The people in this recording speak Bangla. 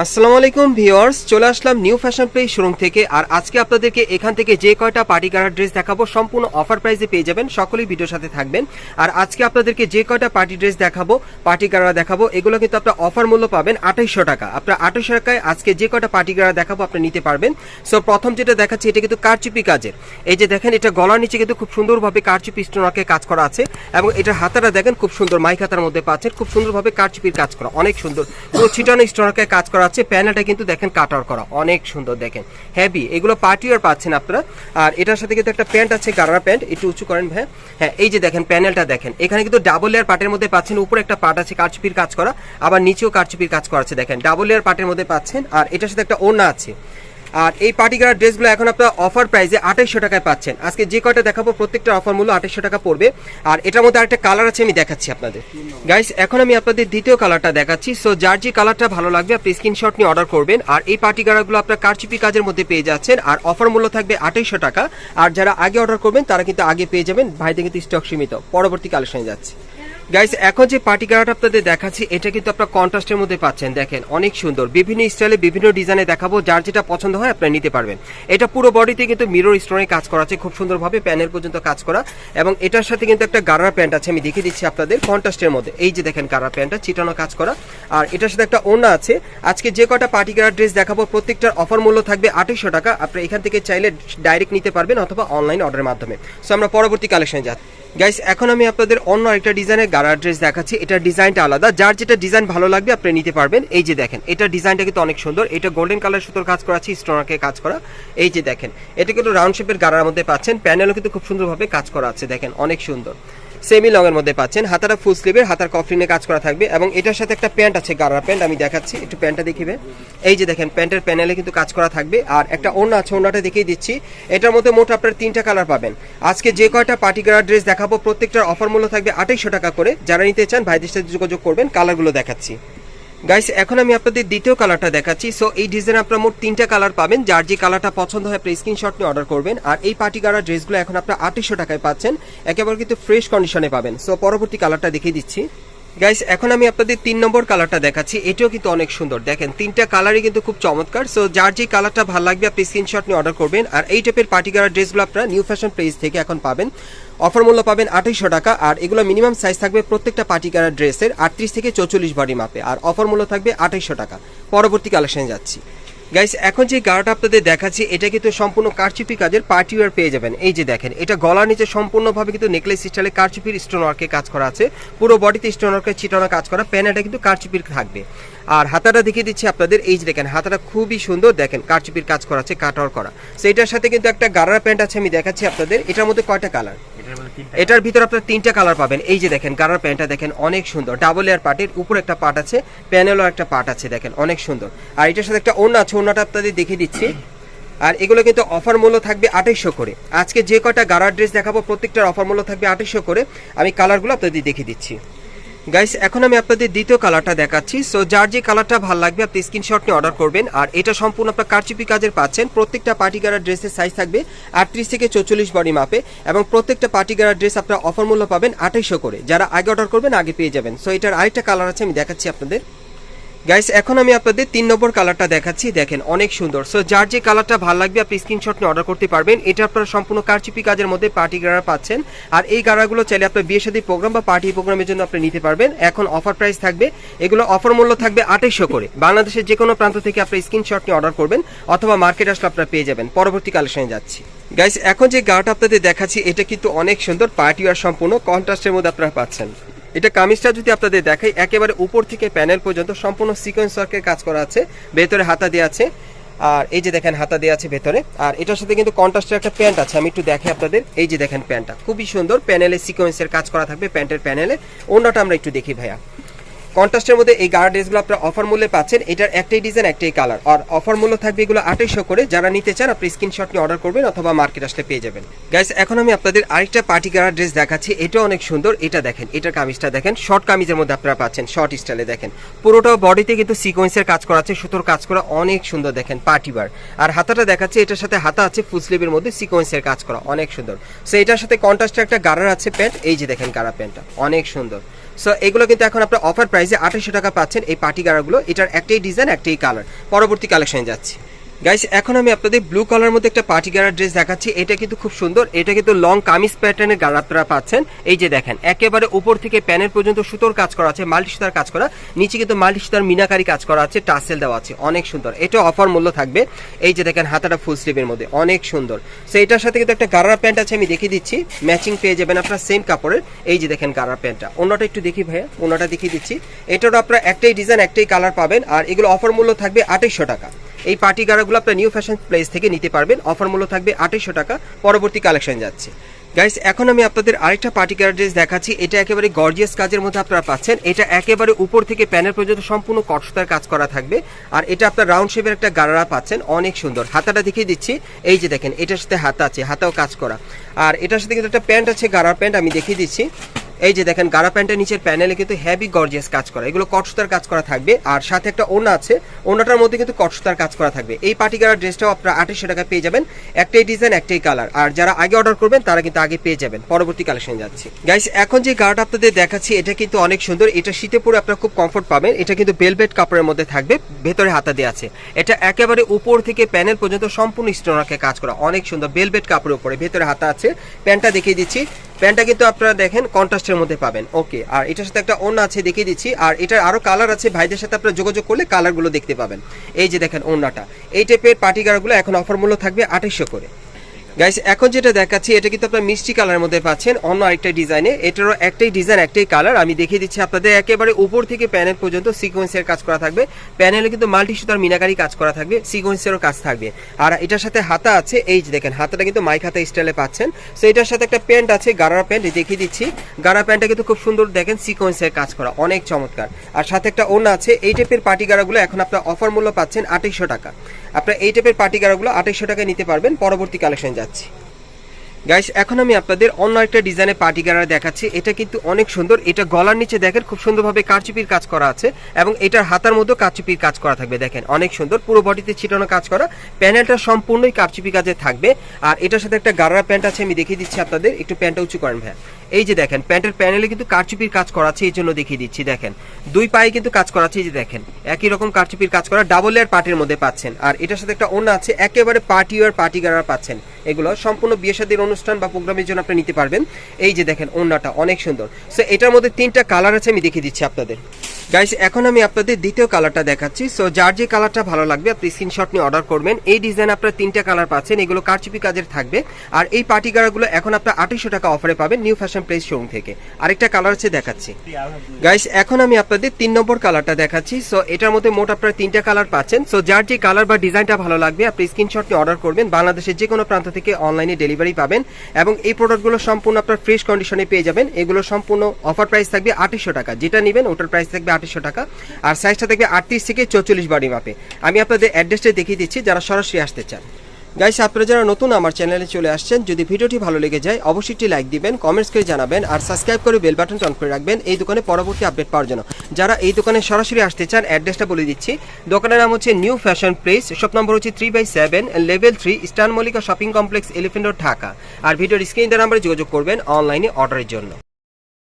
আসসালামু আলাইকুম ভিউয়ার্স, চলে আসলাম নিউ ফ্যাশন প্লেস শোরুম থেকে। আর আজকে আপনাদেরকে এখান থেকে যে কয়টা পার্টি গাড়ার ড্রেস দেখাবো সম্পূর্ণ অফার প্রাইসে পেয়ে যাবেন। সকলেই ভিডিওর সাথে থাকবেন। আর আজকে আপনাদেরকে যে কয়টা পার্টি ড্রেস দেখাবো, পার্টি গাড়া দেখাবো, এগুলো কিন্তু আপনার অফার মূল্য পাবেন 2800 টাকা। আপনার 2800 টাকায় আজকে যে কয়টা পার্টি গাড়া দেখাবো আপনি নিতে পারবেন। সো প্রথম যেটা দেখাচ্ছি এটা কিন্তু কারচুপি কাজের। এই যে দেখেন, এটা গলার নিচে কিন্তু খুব সুন্দরভাবে কারচুপি স্টোনকে কাজ করা আছে এবং এটার হাতাটা দেখেন খুব সুন্দর মাইক হাতার মধ্যে পাচ্ছেন, খুব সুন্দরভাবে কারচুপির কাজ করা, অনেক সুন্দর। পুরো ছিটানো স্টোনকে কাজ করা আছে। প্যানেলটা কিন্তু দেখেন কাটার করা, অনেক সুন্দর দেখেন, হেভি। এগুলো পার্টি ওয়্যার পাচ্ছেন আপনারা। আর এটার সাথে কিন্তু একটা প্যান্ট আছে, গারারা প্যান্ট, একটু উঁচু করেন ভাই। হ্যাঁ, এই যে দেখেন প্যানেলটা দেখেন, এখানে কিন্তু ডাবল লেয়ার পার্টের মধ্যে পাচ্ছেন। উপরে একটা পার্ট আছে কারচুপির কাজ করা, আবার নিচেও কারচুপির কাজ করা আছে, দেখেন ডাবল লেয়ার পার্টের মধ্যে পাচ্ছেন। আর এটার সাথে একটা ওড়না আছে। আর এই পার্টি গাড়ার ড্রেসগুলো এখন আপনারা অফার প্রাইসে 2800 টাকায় পাচ্ছেন। আজকে যে কয়টা দেখাবো প্রত্যেকটা অফার মূল্য 2800 টাকা পড়বে। আর এটার মধ্যে আরেকটা কালার আছে, আমি দেখাচ্ছি আপনাদের। গাইস, এখন আমি আপনাদের দ্বিতীয় কালারটা দেখাচ্ছি। সো যার যে কালারটা ভালো লাগবে আপনি স্ক্রিনশট নিয়ে অর্ডার করবেন। আর এই পার্টি গাড়াগুলো আপনার কারচুপি কাজের মধ্যে পেয়ে যাচ্ছেন। আর অফার মূল্য থাকবে 2800 টাকা। আর যারা আগে অর্ডার করবেন তারা কিন্তু আগে পেয়ে যাবেন। ভাইদের কিন্তু স্টক সীমিত, পরবর্তী কালেকশনে যাচ্ছে। গাইস, এখন যে পার্টি গাড়াটা আপনাদের দেখাচ্ছি এটা কিন্তু আপনারা কন্ট্রাস্টের মধ্যে পাচ্ছেন। দেখেন অনেক সুন্দর, বিভিন্ন স্টাইলে বিভিন্ন ডিজাইনে দেখাবো, যার যেটা পছন্দ হয় আপনারা নিতে পারবেন। এটা পুরো বডিতে কিন্তু মিরর স্টোনে কাজ করা আছে, খুব সুন্দরভাবে প্যানেল পর্যন্ত কাজ করা। এবং এটার সাথে কিন্তু একটা গারারা প্যান্ট আছে, আমি দেখিয়ে দিচ্ছি আপনাদের কন্ট্রাস্টের মধ্যে। এই যে দেখেন গারারা প্যান্টটা চিটানো কাজ করা। আর এটার সাথে একটা ওড়না আছে। আজকে যে কটা পার্টি গাড়ার ড্রেস দেখাবো প্রত্যেকটার অফার মূল্য থাকবে 2800 টাকা। আপনি এখান থেকে চাইলে ডাইরেক্ট নিতে পারবেন অথবা অনলাইন অর্ডারের মাধ্যমে। সো আমরা পরবর্তী কালেকশনে যাচ্ছি। গাইস, এখন আমি আপনাদের অন্য আরেকটা ডিজাইনের গারার ড্রেস দেখাচ্ছি। এটার ডিজাইনটা আলাদা, যার যেটা ডিজাইন ভালো লাগবে আপনি নিতে পারবেন। এই যে দেখেন, এটা ডিজাইনটা কিন্তু অনেক সুন্দর। এটা গোল্ডেন কালার সুতোর কাজ করা আছে, স্টোনারকে কাজ করা। এই যে দেখেন, এটা কিন্তু রাউন্ড শেপের গারার মধ্যে পাচ্ছেন। প্যানেলও কিন্তু খুব সুন্দরভাবে কাজ করা আছে, দেখেন অনেক সুন্দর। সেমি লং এর মধ্যে পাচ্ছেন। হাতাটা ফুল স্লিভের, হাতার কফলিনে কাজ করা থাকবে। এবং এটার সাথে একটা প্যান্ট আছে, গারারা প্যান্ট, আমি দেখাচ্ছি, একটু প্যান্টটা দেখিবে। এই যে দেখেন, প্যান্টের প্যানেলে কিন্তু কাজ করা থাকবে। আর একটা ওড়না আছে, ওড়নাটা দেখিয়ে দিচ্ছি। এটার মধ্যে মোট আপনার 3টা কালার পাবেন। আজকে যে কয়টা পার্টি গাড়ার ড্রেস দেখাবো প্রত্যেকটার অফার মূল্য থাকবে 2800 টাকা করে। যারা নিতে চান ভাইদের সাথে যোগাযোগ করবেন। কালারগুলো দেখাচ্ছি। গাইস, এখন আমি আপনাদের দ্বিতীয় কালারটা দেখাচ্ছি। সো এই ডিজাইনে আপনারা মোট 3টা কালার পাবেন। যার যে কালারটা পছন্দ হয় আপনি স্ক্রিনশট নিয়ে অর্ডার করবেন। আর এই পার্টি গাড়ার ড্রেসগুলো এখন আপনারা 2800 টাকায় পাচ্ছেন, একেবারে কিন্তু ফ্রেশ কন্ডিশনে পাবেন। সো পরবর্তী কালারটা দেখিয়ে দিচ্ছি। গাইস, এখন আমি আপনাদের 3 নম্বর কালারটা দেখাচ্ছি। এটাও কিন্তু অনেক সুন্দর, দেখেন 3টা কালারই কিন্তু খুব চমৎকার। সো যার যে কালারটা ভালো লাগবে আপনি স্ক্রিনশট নিয়ে অর্ডার করবেন। আর এই টাইপের পার্টি গাড়ার ড্রেসগুলো আপনারা নিউ ফ্যাশন প্লেস থেকে এখন পাবেন। অফার মূল্য পাবেন 2800 টাকা। আর এগুলো মিনিমাম সাইজ থাকবে প্রত্যেকটা পার্টি গাড়ার ড্রেসের 38 থেকে 44 বডি মাপে। আর অফার মূল্য থাকবে 2800 টাকা। পরবর্তী কালেকশনে যাচ্ছি। গাইস, এখন যে গাড়াটা আপনাদের দেখাচ্ছি এটা কিন্তু সম্পূর্ণ কারচুপি কাজের পার্টি ওয়্যার পেয়ে যাবেন। এই যে দেখেন, এটা গলার নিচে সম্পূর্ণভাবে কিন্তু নেকলেস স্টাইলে কারচুপির স্টোন ওয়ার্কে কাজ করা আছে। পুরো বডিতে স্টোন ওয়ার্কের চিটানো কাজ করা। প্যানেলটা কিন্তু কারচুপির থাকবে। আর হাতাটা দেখিয়ে দিচ্ছি আপনাদের। এই যে দেখেন, হাতাটা খুবই সুন্দর, দেখেন কারচুপির কাজ করা আছে, কাটওয়ার করা। সো এটার সাথে কিন্তু একটা গারারা প্যান্ট আছে, আমি দেখাচ্ছি আপনাদের। এটার মধ্যে কয়টা কালার? এটার ভিতর আপনারা 3টা কালার পাবেন। এই যে দেখেন, গারার প্যান্টটা দেখেন অনেক সুন্দর, ডাবল লেয়ার পার্টের উপর একটা পার্ট আছে, প্যানেলও একটা পার্ট আছে, দেখেন অনেক সুন্দর। আর এটার সাথে একটা ওড়না আছে, ওড়নাটা আপনাদের দেখিয়ে দিচ্ছি। আর এগুলো কিন্তু অফার মূল্য থাকবে 2800 করে। আজকে যে কয়টা গারার ড্রেস দেখাবো প্রত্যেকটার অফার মূল্য থাকবে 2800 করে। আমি কালারগুলো আপনাদের দেখিয়ে দিচ্ছি। গাইস, এখন আমি আপনাদের দ্বিতীয় কালারটা দেখাচ্ছি। সো যার যে কালারটা ভালো লাগবে আপনি স্ক্রিনশট নিয়ে অর্ডার করবেন। আর এটা সম্পূর্ণ আপনার কারচুপি কাজের পাচ্ছেন। প্রত্যেকটা পার্টি গাড়ার ড্রেসের সাইজ থাকবে 38 থেকে 44 বডি মাপে। এবং প্রত্যেকটা পার্টি গাড়ার ড্রেস আপনার অফার মূল্য পাবেন 2800 করে। যারা আগে অর্ডার করবেন আগে পেয়ে যাবেন। সো এটার আরেকটা কালার আছে, আমি দেখাচ্ছি আপনাদের। গাইস, এখন আমি আপনাদের 3 নম্বর কালারটা দেখাচ্ছি, দেখেন অনেক সুন্দর। সো যার যে কালারটা ভালো লাগবে আপনি স্ক্রিনশট নিয়ে অর্ডার করতে পারবেন। এটা আপনারা সম্পূর্ণ কারচুপি কাজের মধ্যে পার্টি গাড়া পাচ্ছেন। আর এই গাড়াগুলো চাইলে আপনার বিয়ে শাদী প্রোগ্রাম বা পার্টি প্রোগ্রামের জন্য আপনি নিতে পারবেন। এখন অফার প্রাইস থাকবে, এগুলো অফার মূল্য থাকবে 2800 করে। বাংলাদেশের যে কোনো প্রান্ত থেকে আপনি স্ক্রিনশট নিয়ে অর্ডার করবেন অথবা মার্কেট আসলে আপনারা পেয়ে যাবেন। পরবর্তী কালেকশনে যাচ্ছি। গাইস, এখন যে গাড়াটা আপনাদের দেখাচ্ছি এটা কিন্তু অনেক সুন্দর, পার্টি আর সম্পূর্ণ কন্ট্রাস্টের মধ্যে আপনারা পাচ্ছেন। এটা কামিজটা যদি আপনাদের দেখাই, একেবারে উপর থেকে প্যানেল পর্যন্ত সম্পূর্ণ সিকোয়েন্স ওয়ার্কের কাজ করা আছে। ভেতরে হাতা দেওয়া আছে। আর এই যে দেখেন, হাতা দেওয়া আছে ভেতরে। আর এটার সাথে কিন্তু কন্ট্রাস্টের একটা প্যান্ট আছে, আমি একটু দেখাই আপনাদের। এই যে দেখেন, প্যান্টটা খুবই সুন্দর, প্যানেলে সিকোয়েন্সের কাজ করা থাকবে প্যান্টের প্যানেলে। অন্যটা আমরা একটু দেখি ভাইয়া। কন্ট্রাস্টের মধ্যে এই গাড়া ড্রেসগুলো আপনারা অফার মূল্যে পাচ্ছেন। এটার একটাই ডিজাইন, একটাই কালার। আর অফার মূল্য থাকবে এগুলো 2800 করে। যারা নিতে চান আপনি স্ক্রিনশট নিয়ে অর্ডার করবেন অথবা মার্কেট আসলে পেয়ে যাবেন। গাইস, এখন আমি আপনাদের আরেকটা পার্টি গাড়া ড্রেস দেখাচ্ছি। এটা অনেক সুন্দর। এটা দেখেন, এটার কামিজটা দেখেন, শর্ট কামিজের মধ্যে আপনারা পাচ্ছেন, শর্ট স্টাইলে দেখেন। পুরোটা বডিতে কিন্তু সিকোয়েন্সের কাজ করা আছে, সুতোর কাজ করা, অনেক সুন্দর দেখেন পার্টি বার। আর হাতাটা দেখাচ্ছে, এটার সাথে হাতা আছে ফুল স্লিভের মধ্যে সিকোয়েন্সের কাজ করা, অনেক সুন্দর। সো এটার সাথে কন্ট্রাস্টের একটা গাড়ার আছে প্যান্ট। এই যে দেখেন গাড়া প্যান্টটা অনেক সুন্দর। সো এগুলো কিন্তু এখন আপনার অফার প্রাইসে 2800 টাকা পাচ্ছেন এই পার্টি গাড়াগুলো। এটার একটাই ডিজাইন, একটাই কালার। পরবর্তী কালেকশনে যাচ্ছি। গাইস, এখন আমি আপনাদের ব্লু কালার মধ্যে একটা পার্টি গাড়ার ড্রেস দেখাচ্ছি। এটা কিন্তু খুব সুন্দর, এটা কিন্তু লং কামিজ প্যাটার্নের গাড়া আপনারা পাচ্ছেন। এই যে দেখেন, একেবারে উপর থেকে প্যানেল পর্যন্ত সুতোর কাজ করা আছে, মাল্টি সুতার কাজ করা, নিচে কিন্তু মাল্টি সুতার মিনাকারি কাজ করা আছে, টাসেল দেওয়া আছে, অনেক সুন্দর। এটা অফার মূল্য থাকবে। এই যে দেখেন, হাতাটা ফুল স্লিভের মধ্যে, অনেক সুন্দর। সো এটার সাথে কিন্তু একটা গাড়ার প্যান্ট আছে, আমি দেখিয়ে দিচ্ছি, ম্যাচিং পেয়ে যাবেন আপনারা সেম কাপড়ের। এই যে দেখেন গাড়ার প্যান্টটা, অন্যটা একটু দেখি ভাইয়া, অন্যটা দেখিয়ে দিচ্ছি। এটারও আপনারা একটাই ডিজাইন, একটাই কালার পাবেন। আর এগুলো অফার মূল্য থাকবে 2800 টাকা। এই পার্টি গাড়াগুলো আপনার নিউ ফ্যাশন প্লেস থেকে নিতে পারবেন, অফার মূল্য থাকবে 2800 টাকা। পরবর্তী কালেকশন যাচ্ছে। গাইস, এখন আমি আপনাদের আরেকটা পার্টি গাড়ার ড্রেস দেখাচ্ছি। এটা একেবারে গর্জিয়াস কাজের মধ্যে আপনারা পাচ্ছেন। এটা একেবারে উপর থেকে প্যানেল পর্যন্ত সম্পূর্ণ কটসুতার কাজ করা থাকবে। আর এটা আপনার রাউন্ড শেপের একটা গাড়া পাচ্ছেন, অনেক সুন্দর। হাতাটা দেখিয়ে দিচ্ছি, এই যে দেখেন, এটার সাথে হাতা আছে, হাতাও কাজ করা। আর এটার সাথে কিন্তু একটা প্যান্ট আছে, গাড়ার প্যান্ট, আমি দেখিয়ে দিচ্ছি। এই যে দেখেন, গাড়া প্যান্টের নিচের প্যানেলে কিন্তু হেভি গর্জিয়াস কাজ করা, এগুলো কটসুতার কাজ করা থাকবে। আর সাথে একটা ওড়না আছে, ওড়নাটার মধ্যে কিন্তু কটসুতার কাজ করা থাকবে। এই পার্টি গাড়ার ড্রেসটাও আপনারা 2800 টাকা পেয়ে যাবেন, একটাই ডিজাইন, একটাই কালার। আর যারা আগে অর্ডার করবেন তারা কিন্তু আগে পেয়ে যাবেন। পরবর্তী কালেকশন যাচ্ছি। গাইস, এখন যে গাড়াটা আপনাদের দেখাচ্ছি এটা কিন্তু অনেক সুন্দর। এটা শীতে পরে আপনারা খুব কমফোর্ট পাবেন। এটা কিন্তু বেলভেট কাপড়ের মধ্যে থাকবে, ভেতরে হাতা দেওয়া আছে। এটা একেবারে উপর থেকে প্যানেল পর্যন্ত সম্পূর্ণ স্টোনারকে কাজ করা, অনেক সুন্দর। বেলভেট কাপড়ের উপরে ভেতরে হাতা আছে। প্যান্টটা দেখিয়ে দিচ্ছি, প্যান্টটা কিন্তু আপনারা দেখেন কন্ট্রাস্টের মধ্যে পাবেন। ওকে, আর এটার সাথে একটা ওড়না আছে, দেখিয়ে দিচ্ছি। আর এটার আরো কালার আছে, ভাইদের সাথে আপনারা যোগাযোগ করলে কালারগুলো দেখতে পাবেন। এই যে দেখেন ওড়নাটা, এই টাইপের পার্টি গাড়াগুলো এখন অফার মূল্য থাকবে 2800 করে। গাইস, এখন যেটা দেখাচ্ছি এটা কিন্তু আপনার মিষ্টি কালারের মধ্যে পাচ্ছেন, অন্য আরেকটা ডিজাইনে। এটারও একটাই ডিজাইন, একটাই কালার। আমি দেখিয়ে দিচ্ছি আপনাদের, একেবারে উপর থেকে প্যানেল পর্যন্ত সিকোয়েন্সের কাজ করা থাকবে। প্যানেলে কিন্তু মাল্টি সুতার মিনাকারি কাজ করা থাকবে, সিকোয়েন্সেরও কাজ থাকবে। আর এটার সাথে হাতা আছে, এই যে দেখেন, হাতাটা কিন্তু মাইক হাতা স্টাইলে পাচ্ছেন। সো এটার সাথে একটা প্যান্ট আছে, গাড়া প্যান্ট, দেখিয়ে দিচ্ছি। গাড়া প্যান্টটা কিন্তু খুব সুন্দর, দেখেন সিকোয়েন্সের কাজ করা, অনেক চমৎকার। আর সাথে একটা ওড়না আছে। এই টাইপের পার্টি গাড়াগুলো এখন আপনার অফার মূল্য পাচ্ছেন 2800 টাকা। আপনার এই টাইপের পার্টি গাড়াগুলো 2800 টাকায় নিতে পারবেন। পরবর্তী কালেকশন যাচ্ছি। গাইস, এখন আমি আপনাদের অন্য একটা ডিজাইনের পার্টি গাড়া দেখাচ্ছি। এটা কিন্তু অনেক সুন্দর। এটা গলার নিচে দেখেন খুব সুন্দরভাবে কারচুপির কাজ করা আছে, এবং এটার হাতার মধ্যে কারচুপির কাজ করা থাকবে। দেখেন অনেক সুন্দর, পুরো বডিতে ছিটানো কাজ করা। প্যানেলটা সম্পূর্ণই কারচুপি কাজে থাকবে। আর এটার সাথে একটা গাড়া প্যান্ট আছে, আমি দেখিয়ে দিচ্ছি আপনাদের। একটু প্যান্টটা উঁচু করেন ভাই। এই যে দেখেন, প্যান্টের প্যানেলে কিন্তু কারচুপির কাজ করা আছে, এই জন্য দেখিয়ে দিচ্ছি। দেখেন দুই পায়ে কিন্তু কাজ করা আছে, এই যে দেখেন একই রকম কারচুপির কাজ করা, ডাবল লেয়ার পার্টির মধ্যে পাচ্ছেন। আর এটার সাথে একটা ওড়না আছে, একেবারে পার্টি ওয়ার পার্টি গাড়া পাচ্ছেন। এগুলো সম্পূর্ণ বিয়ে শাদীর অনুষ্ঠান বা প্রোগ্রামের জন্য আপনি নিতে পারবেন। এই যে দেখেন ওড়নাটা অনেক সুন্দর। সো এটার মধ্যে 3টা কালার আছে, আমি দেখিয়ে দিচ্ছি আপনাদের। গাইস, এখন আমি আপনাদের দ্বিতীয় কালারটা দেখাচ্ছি। সো যার যে কালারটা ভালো লাগবে আপনি স্ক্রিনশট নিয়ে অর্ডার করবেন। এই ডিজাইন আপনারা 3টা কালার পাচ্ছেন, এগুলো কারচুপি কাজের থাকবে। আর এই পার্টি গাড়াগুলো এখন আপনারা 2800 টাকা অফারে পাবেন নিউ ফ্যাশন প্লেস শোরুম থেকে। আরেকটা কালার আছে, দেখাচ্ছি। গাইস, এখন আমি আপনাদের 3 নম্বর কালারটা দেখাচ্ছি। সো এটার মধ্যে মোট আপনারা 3টা কালার পাচ্ছেন। সো যার যে কালার বা ডিজাইনটা ভালো লাগবে আপনি স্ক্রিনশট নিয়ে অর্ডার করবেন। বাংলাদেশের যে কোনো প্রান্ত থেকে অনলাইনে ডেলিভারি পাবেন, এবং এই প্রোডাক্টগুলো সম্পূর্ণ আপনার ফ্রেশ কন্ডিশনে পেয়ে যাবেন। এগুলো সম্পূর্ণ অফার প্রাইস থাকবে 2800 টাকা। যেটা নেবেন ওটার প্রাইস থাকবে 2800 টাকা। আর সাইজটা থাকবে 38 থেকে 44 বডি মাপে। আমি আপনাদের অ্যাড্রেসটা দেখিয়ে দিচ্ছি যারা সরাসরি আসতে চান। গাইস, আপনারা যারা নতুন আমার চ্যানেলে চলে আসছেন, যদি ভিডিওটি ভালো লেগে যায় অবশ্যই একটি লাইক দিবেন, কমেন্টস করে জানাবেন, আর সাবস্ক্রাইব করে বেল বাটনটা অন করে রাখবেন এই দোকানে পরবর্তী আপডেট পাওয়ার জন্য। যারা এই দোকানে সরাসরি আসতে চান অ্যাড্রেসটা বলে দিচ্ছি। দোকানের নাম হচ্ছে new fashion place, shop number হচ্ছে 3/7, level 3, eastern Mallika shopping complex, elephant road, Dhaka. আর ভিডিওর স্ক্রিন নাম্বারে যোগাযোগ করবেন অনলাইনে অর্ডারের জন্য।